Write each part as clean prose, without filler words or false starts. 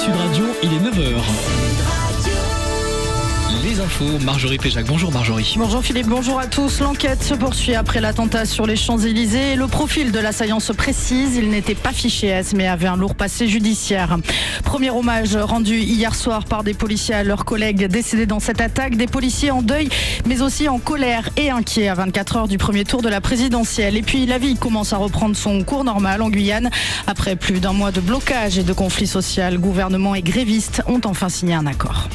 Sud Radio, il est 9h. Les infos, Marjorie Péjac. Bonjour Marjorie. Bonjour Philippe, bonjour à tous. L'enquête se poursuit après l'attentat sur les Champs-Élysées. Le profil de l'assaillant se précise. Il n'était pas fiché S, mais avait un lourd passé judiciaire. Premier hommage rendu hier soir par des policiers à leurs collègues décédés dans cette attaque. Des policiers en deuil, mais aussi en colère et inquiets à 24 heures du premier tour de la présidentielle. Et puis la vie commence à reprendre son cours normal en Guyane. Après plus d'un mois de blocage et de conflits sociaux, gouvernement et grévistes ont enfin signé un accord.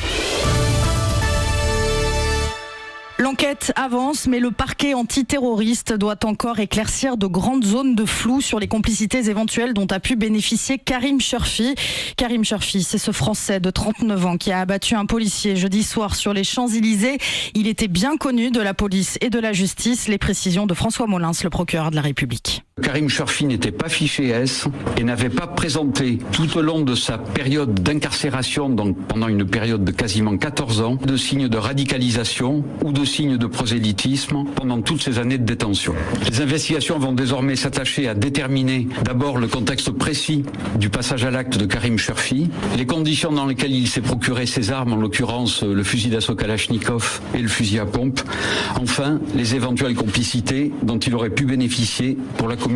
L'enquête avance, mais le parquet antiterroriste doit encore éclaircir de grandes zones de flou sur les complicités éventuelles dont a pu bénéficier Karim Cherfi. Karim Cherfi, c'est ce Français de 39 ans qui a abattu un policier jeudi soir sur les Champs-Élysées. Il était bien connu de la police et de la justice. Les précisions de François Molins, le procureur de la République. Karim Cherfi n'était pas fiché S et n'avait pas présenté tout au long de sa période d'incarcération, donc pendant une période de quasiment 14 ans, de signes de radicalisation ou de signes de prosélytisme pendant toutes ces années de détention. Les investigations vont désormais s'attacher à déterminer d'abord le contexte précis du passage à l'acte de Karim Cherfi, les conditions dans lesquelles il s'est procuré ses armes, en l'occurrence le fusil d'assaut Kalachnikov et le fusil à pompe, enfin les éventuelles complicités dont il aurait pu bénéficier pour la commission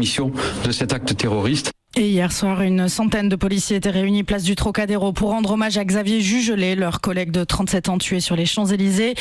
de cet acte terroriste. Et hier soir, une centaine de policiers étaient réunis place du Trocadéro pour rendre hommage à Xavier Jugelet, leur collègue de 37 ans tué sur les Champs-Élysées.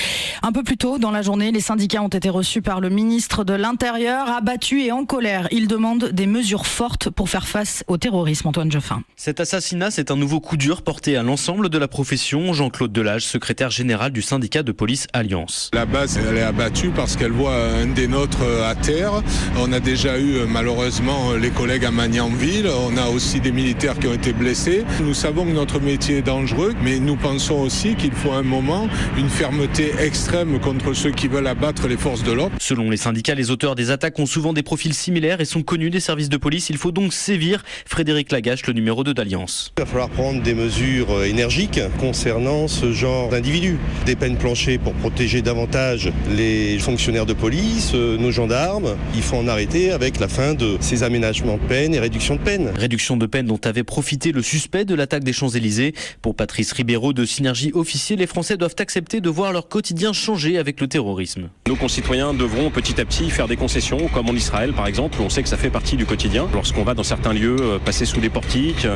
Un peu plus tôt dans la journée, les syndicats ont été reçus par le ministre de l'Intérieur, abattus et en colère. Ils demandent des mesures fortes pour faire face au terrorisme. Antoine Geoffrin. Cet assassinat, c'est un nouveau coup dur porté à l'ensemble de la profession. Jean-Claude Delage, secrétaire général du syndicat de police Alliance. La base, elle est abattue parce qu'elle voit un des nôtres à terre. On a déjà eu malheureusement les collègues à Magnanville. On a aussi des militaires qui ont été blessés. Nous savons que notre métier est dangereux, mais nous pensons aussi qu'il faut à un moment une fermeté extrême contre ceux qui veulent abattre les forces de l'ordre. Selon les syndicats, les auteurs des attaques ont souvent des profils similaires et sont connus des services de police. Il faut donc sévir. Frédéric Lagache, le numéro 2 d'Alliance. Il va falloir prendre des mesures énergiques concernant ce genre d'individus. Des peines planchées pour protéger davantage les fonctionnaires de police, nos gendarmes. Il faut en arrêter avec la fin de ces aménagements de peine et réduction de peine. Réduction de peine dont avait profité le suspect de l'attaque des Champs-Élysées. Pour Patrice Ribeiro de Synergie Officier, les Français doivent accepter de voir leur quotidien changer avec le terrorisme. Nos concitoyens devront petit à petit faire des concessions, comme en Israël par exemple, où on sait que ça fait partie du quotidien. Lorsqu'on va dans certains lieux, passer sous les portiques,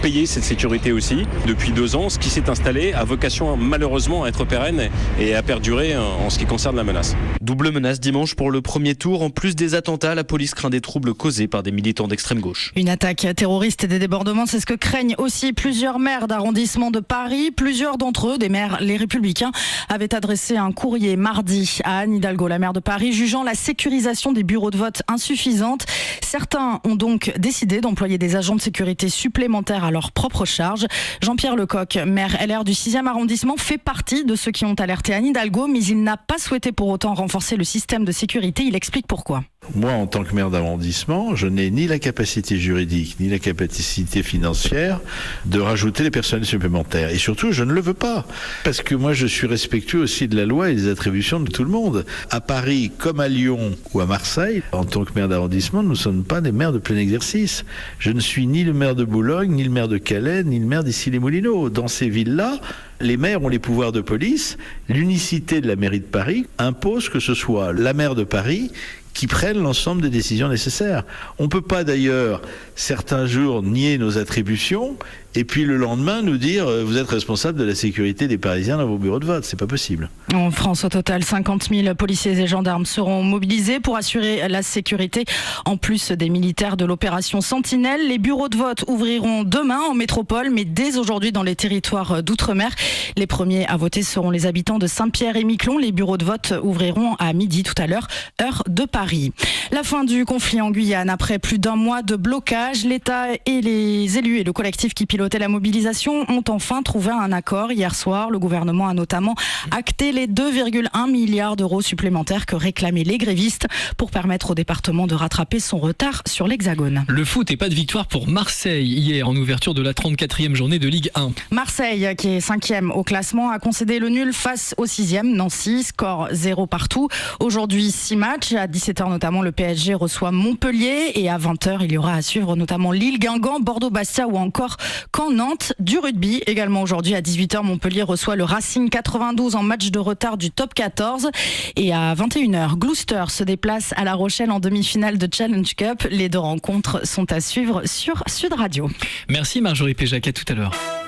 payer cette sécurité aussi. Depuis 2 ans, ce qui s'est installé a vocation malheureusement à être pérenne et à perdurer en ce qui concerne la menace. Double menace dimanche pour le premier tour. En plus des attentats, la police craint des troubles causés par des militants d'extrême gauche. Une attaque terroriste et des débordements, c'est ce que craignent aussi plusieurs maires d'arrondissement de Paris. Plusieurs d'entre eux, des maires les Républicains, avaient adressé un courrier mardi à Anne Hidalgo, la maire de Paris, jugeant la sécurisation des bureaux de vote insuffisante. Certains ont donc décidé d'employer des agents de sécurité supplémentaires à leur propre charge. Jean-Pierre Lecoq, maire LR du 6e arrondissement, fait partie de ceux qui ont alerté Anne Hidalgo, mais il n'a pas souhaité pour autant renforcer le système de sécurité. Il explique pourquoi. Moi, en tant que maire d'arrondissement, je n'ai ni la capacité juridique, ni la capacité financière de rajouter des personnels supplémentaires. Et surtout, je ne le veux pas. Parce que moi, je suis respectueux aussi de la loi et des attributions de tout le monde. À Paris, comme à Lyon ou à Marseille, en tant que maire d'arrondissement, nous ne sommes pas des maires de plein exercice. Je ne suis ni le maire de Boulogne, ni le maire de Calais, ni le maire d'Issy-les-Moulineaux. Dans ces villes-là, les maires ont les pouvoirs de police. L'unicité de la mairie de Paris impose que ce soit la maire de Paris qui prennent l'ensemble des décisions nécessaires. On ne peut pas d'ailleurs, certains jours, nier nos attributions et puis le lendemain nous dire vous êtes responsable de la sécurité des Parisiens dans vos bureaux de vote. C'est pas possible. En France, au total, 50 000 policiers et gendarmes seront mobilisés pour assurer la sécurité. En plus des militaires de l'opération Sentinelle, les bureaux de vote ouvriront demain en métropole, mais dès aujourd'hui dans les territoires d'outre-mer. Les premiers à voter seront les habitants de Saint-Pierre et Miquelon. Les bureaux de vote ouvriront à midi tout à l'heure, heure de Paris. La fin du conflit en Guyane après plus d'un mois de blocage. L'État et les élus et le collectif qui pilotait la mobilisation ont enfin trouvé un accord. Hier soir, le gouvernement a notamment acté les 2,1 milliards d'euros supplémentaires que réclamaient les grévistes pour permettre au département de rattraper son retard sur l'Hexagone. Le foot et pas de victoire pour Marseille hier en ouverture de la 34e journée de Ligue 1. Marseille qui est 5e 7e au classement, a concédé le nul face au 6e, Nancy, score 0 partout. Aujourd'hui, 6 matchs. À 17h notamment, le PSG reçoit Montpellier et à 20h, il y aura à suivre notamment Lille-Guingamp, Bordeaux-Bastia ou encore Caen-Nantes. Du rugby également aujourd'hui à 18h, Montpellier reçoit le Racing 92 en match de retard du top 14. Et à 21h, Gloucester se déplace à La Rochelle en demi-finale de Challenge Cup. Les deux rencontres sont à suivre sur Sud Radio. Merci Marjorie Péjac, à tout à l'heure.